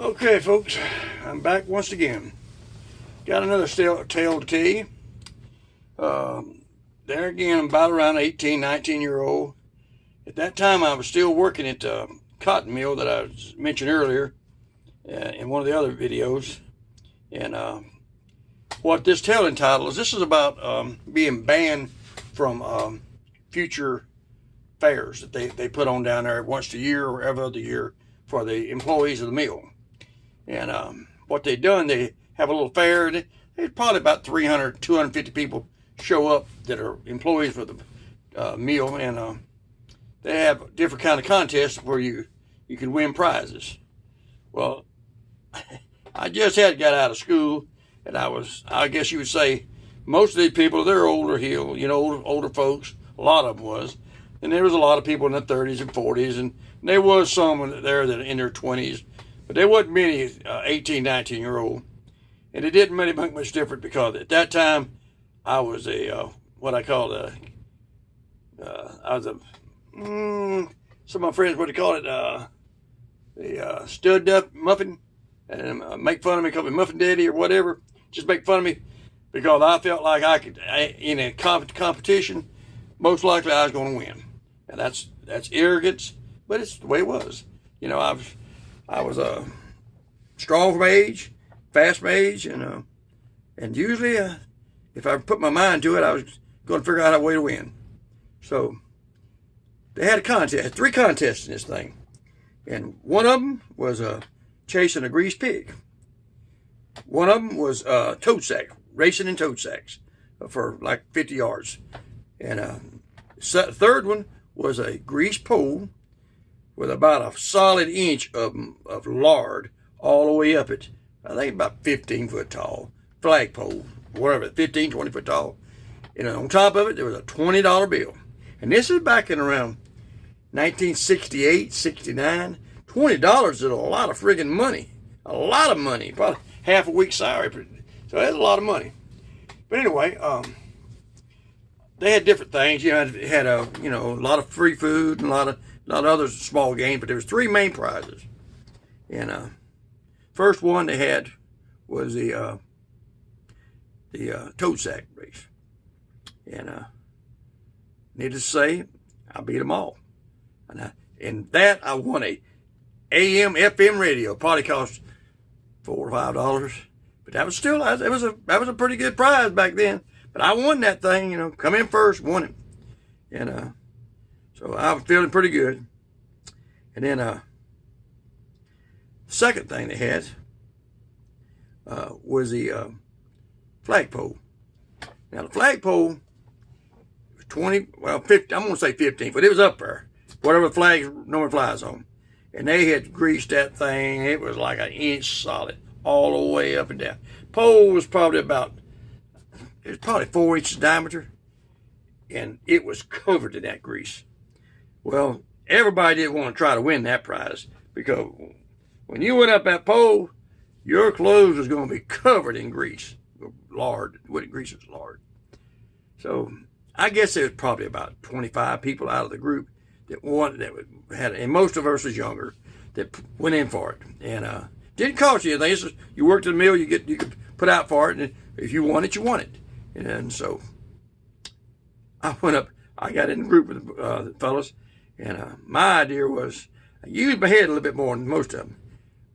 Okay, folks, I'm back once again. Got another tale to tell you. There again, I'm about around 18, 19-year-old. At that time, I was still working at the cotton mill that I mentioned earlier in one of the other videos. And what this tale entitled is, this is about being banned from future fairs that they put on down there once a year or every other year for the employees of the mill. And what they done, they have a little fair. There's probably about 300, 250 people show up that are employees for the mill, and they have different kind of contests where you can win prizes. Well, I just had got out of school, and I guess you would say, most of these people, they're older here, older folks. A lot of them was. And there was a lot of people in their 30s and 40s, and there was some there that in their 20s. But there wasn't many 18, 19-year-old. And it didn't really make much difference because at that time, I was some of my friends, what do you call it, the stud up muffin, and make fun of me, call me Muffin Daddy or whatever. Just make fun of me because I felt like in a competition, most likely I was going to win. And that's arrogance, but it's the way it was. I was strong from age, fast from age, and usually if I put my mind to it, I was going to figure out a way to win. So they had a contest, 3 contests in this thing, and one of them was chasing a greased pig. One of them was toad sack, racing in toad sacks for like 50 yards, and the third one was a greased pole with about a solid inch of lard all the way up it. I think about 15 foot tall, flagpole, whatever, 15, 20 foot tall. And on top of it, there was a $20 bill. And this is back in around 1968, 69. $20 is a lot of friggin' money. A lot of money, probably half a week's salary. So that's a lot of money. But anyway, they had different things. It had a lot of free food and a lot of other small games, but there was 3 main prizes. And first one they had was the toad sack race. And needless to say, I beat them all. And that I won a AM FM radio. Probably cost $4 or $5, but that was still that was a pretty good prize back then. But I won that thing. Come in first, won it, and so I was feeling pretty good. And then the second thing they had was the flagpole. Now the flagpole was 50. I'm gonna say 15, but it was up there, whatever the flag normally flies on. And they had greased that thing. It was like an inch solid all the way up and down. Pole was probably 4 inches diameter, and it was covered in that grease. Well, everybody didn't want to try to win that prize because when you went up that pole, your clothes was going to be covered in grease, lard. What grease was lard. So I guess there was probably about 25 people out of the group that had, and most of us was younger, that went in for it. And didn't cost you anything. It's just, you worked at the mill, you could put out for it, and if you won it, you won it. And so I went up. I got in the group with the fellas, and my idea was I used my head a little bit more than most of them.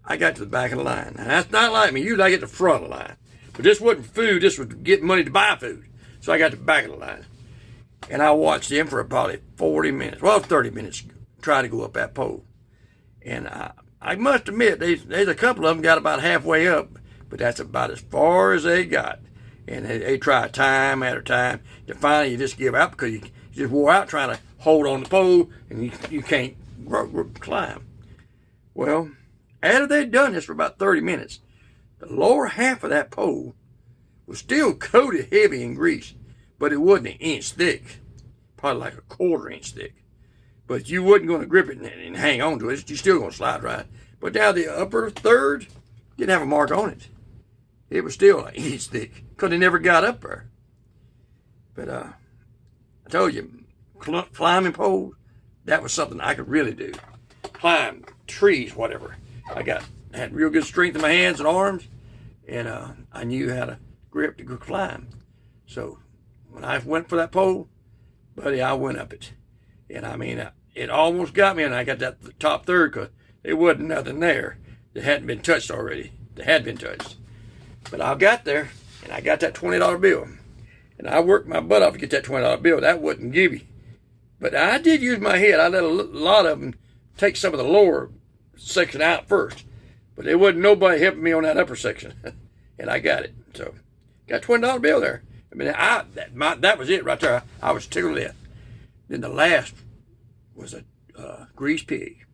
I got to the back of the line. Now, that's not like me. Usually I get to the front of the line. But this wasn't food. This was getting money to buy food. So I got to the back of the line. And I watched them for probably 40 minutes. Well, 30 minutes trying to go up that pole. And I must admit, there's a couple of them got about halfway up. But that's about as far as they got. And they try time after time. And finally, you just give out because you just wore out trying to hold on the pole. And you can't climb. Well, after they'd done this for about 30 minutes, the lower half of that pole was still coated heavy in grease, but it wasn't an inch thick, probably like a 1/4 inch thick. But you wasn't going to grip it and hang on to it. You're still going to slide right. But now the upper third didn't have a mark on it. It was still an inch thick because it never got up there. But I told you, climbing poles, that was something I could really do. Climb trees, whatever. I got had real good strength in my hands and arms, and I knew how to grip to go climb. So when I went for that pole, buddy, I went up it. And I mean, it almost got me, and I got that top third because there wasn't nothing there that hadn't been touched already. That had been touched. But I got there, and I got that $20 bill. And I worked my butt off to get that $20 bill. That wouldn't give you. But I did use my head. I let a lot of them take some of the lower section out first. But there wasn't nobody helping me on that upper section. And I got it. So, got a $20 bill there. I mean, that was it right there. I was tickled to death. Then the last was a grease pig.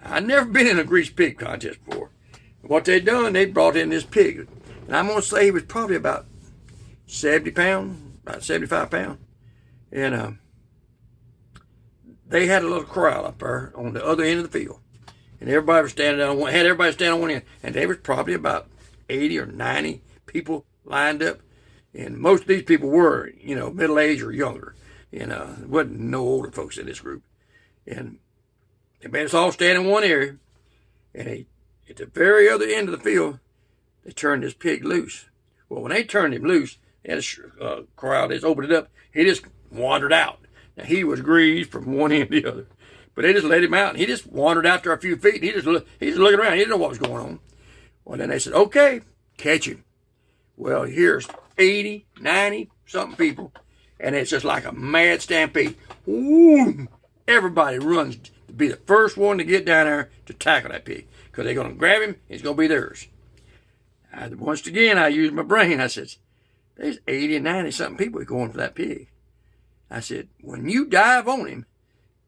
I'd never been in a grease pig contest before. What they done, they brought in this pig. And I'm going to say he was probably about 70 pounds, about 75 pounds. And they had a little corral up there on the other end of the field. And everybody was standing on one, had everybody standing on one end. And there was probably about 80 or 90 people lined up. And most of these people were, middle-aged or younger. And there wasn't no older folks in this group. And they made us all stand in one area. And at the very other end of the field, they turned this pig loose. Well, when they turned him loose, they had a corral, they just opened it up. He just wandered out. Now, he was greased from one end to the other. But they just let him out, and he just wandered out there a few feet, and he just looking around. He didn't know what was going on. Well, then they said, okay, catch him. Well, here's 80, 90 something people, and it's just like a mad stampede. Ooh, everybody runs to be the first one to get down there to tackle that pig, because they're going to grab him, it's going to be theirs. Once again, I used my brain. I said, there's 80 and 90 something people going for that pig. I said, when you dive on him,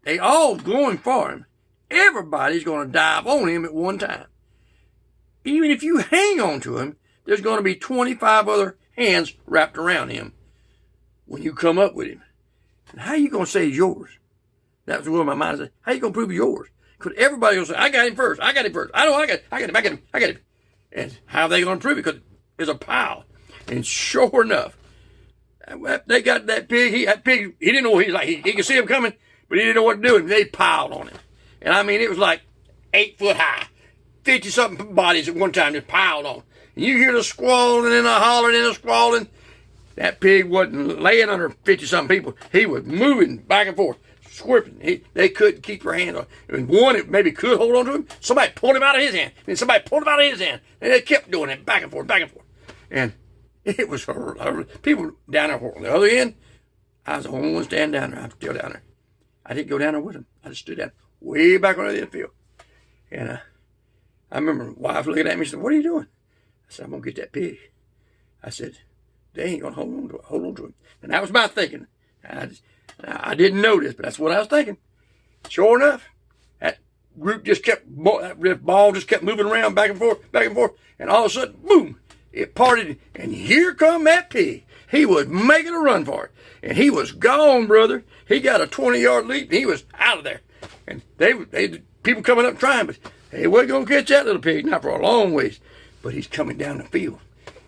they all going for him. Everybody's going to dive on him at one time. Even if you hang on to him, there's going to be 25 other hands wrapped around him when you come up with him. And how are you going to say he's yours? That was where my mind said, how are you going to prove he's yours? Because everybody will say, I got him first. I got him first. I got him. And how are they going to prove it? Because there's a pile. And sure enough, they got that pig. He didn't know what he was like. He could see him coming, but he didn't know what to do. And they piled on him. And I mean, it was like 8 foot high. 50-something bodies at one time just piled on. And you hear the squalling and the hollering and the squalling. That pig wasn't laying under 50-something people. He was moving back and forth, squirping. They couldn't keep their hands on him. And one that maybe could hold on to him, somebody pulled him out of his hand. And somebody pulled him out of his hand. And they kept doing it back and forth, back and forth. And it was horrible. People down there on the other end, I was the only one standing down there. I'm still down there. I didn't go down there with them. I just stood down way back on the end field. And I remember my wife looking at me and said, what are you doing? I said, I'm going to get that pig. I said, they ain't going to hold on to him. And that was my thinking. I didn't know this, but that's what I was thinking. Sure enough, that group that ball just kept moving around back and forth, and all of a sudden, boom, it parted, and here come that pig. He was making a run for it, and he was gone, brother. He got a 20-yard leap, and he was out of there. And they people coming up trying, but they wasn't going to catch that little pig, not for a long ways. But he's coming down the field.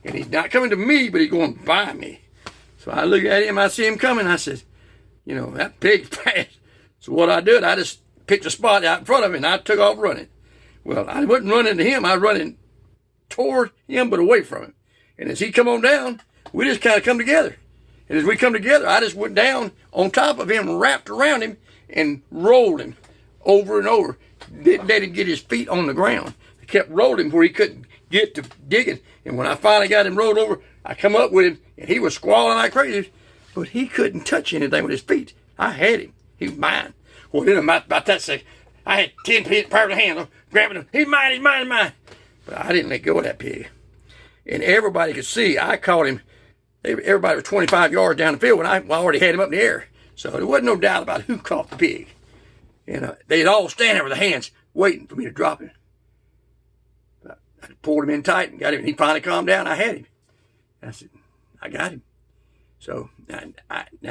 And he's not coming to me, but he's going by me. So I look at him, I see him coming, I said, that pig's fast. So what I did, I just picked a spot out in front of him, and I took off running. Well, I wasn't running to him, I was running toward him, but away from him. And as he come on down, we just kind of come together. And as we come together, I just went down on top of him, wrapped around him, and rolled him over and over. Didn't let him get his feet on the ground. I kept rolling where he couldn't get to digging. And when I finally got him rolled over, I come up with him, and he was squalling like crazy, but he couldn't touch anything with his feet. I had him. He was mine. Well, then about that second, I had 10 pairs of hands grabbing him. He's mine, he's mine, he's mine. But I didn't let go of that pig. And everybody could see I caught him. Everybody was 25 yards down the field when I already had him up in the air. So there wasn't no doubt about who caught the pig. And they'd all stand there with their hands waiting for me to drop him. I pulled him in tight and got him. And he finally calmed down. I had him. And I said, I got him. So now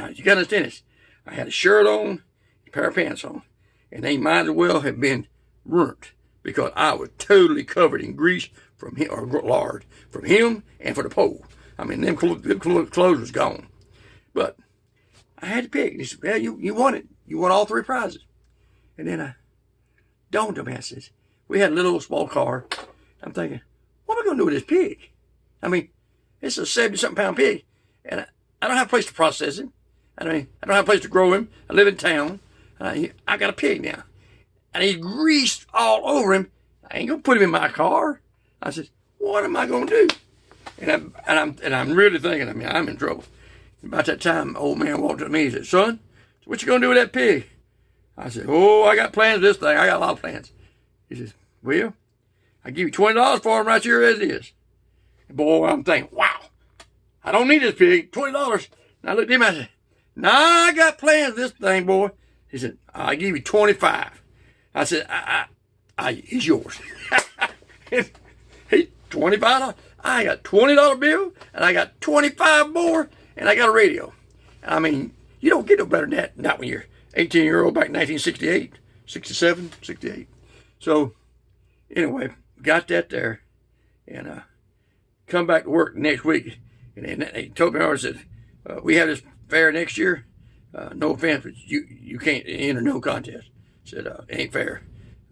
you got to understand this. I had a shirt on, a pair of pants on, and they might as well have been burnt because I was totally covered in grease from him, or lard, from him and for the pole. I mean, them clothes was gone. But I had the pig. And he said, well, you won it. You won all 3 prizes. And then I dawned on me. I says, we had a little small car, I'm thinking, what am I going to do with this pig? I mean, it's a 70-something pound pig, and I don't have a place to process him. I mean, I don't have a place to grow him. I live in town. I got a pig now, and he's greased all over him. I ain't gonna put him in my car. I said, what am I gonna do? And I'm really thinking. I mean, I'm in trouble. About that time, old man walked up to me. He said, son, what you gonna do with that pig? I said, oh, I got plans for this thing. I got a lot of plans. He says, well, I give you $20 for him right here as it is. And boy, I'm thinking, wow, I don't need this pig. $20. And I looked at him and I said, nah, I got plans for this thing, boy. He said, I'll give you 25. I said, he's yours. He $25. I got $20 bill, and I got 25 more, and I got a radio. I mean, you don't get no better than that, not when you're 18-year-old back in 1968, 67, 68. So, anyway, got that there, and come back to work next week, and they told me, I said, we have this fair next year. No offense, but you can't enter no contest. I said, it ain't fair.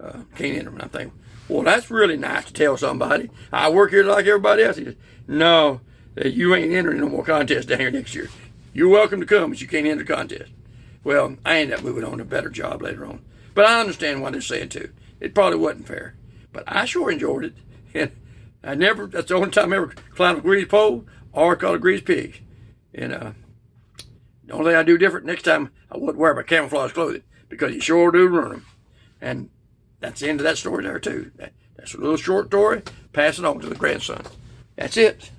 Can't enter. And I'm thinking, well, that's really nice to tell somebody. I work here like everybody else. He said, no, you ain't entering no more contests down here next year. You're welcome to come, but you can't enter the contest. Well, I ended up moving on to a better job later on. But I understand what they're saying, too. It probably wasn't fair. But I sure enjoyed it. And that's the only time I ever climbed a greased pole or caught a greased pig. And the only thing I do different next time, I wouldn't wear my camouflage clothing because you sure do ruin them. And that's the end of that story there, too. That's a little short story. Pass it on to the grandson. That's it.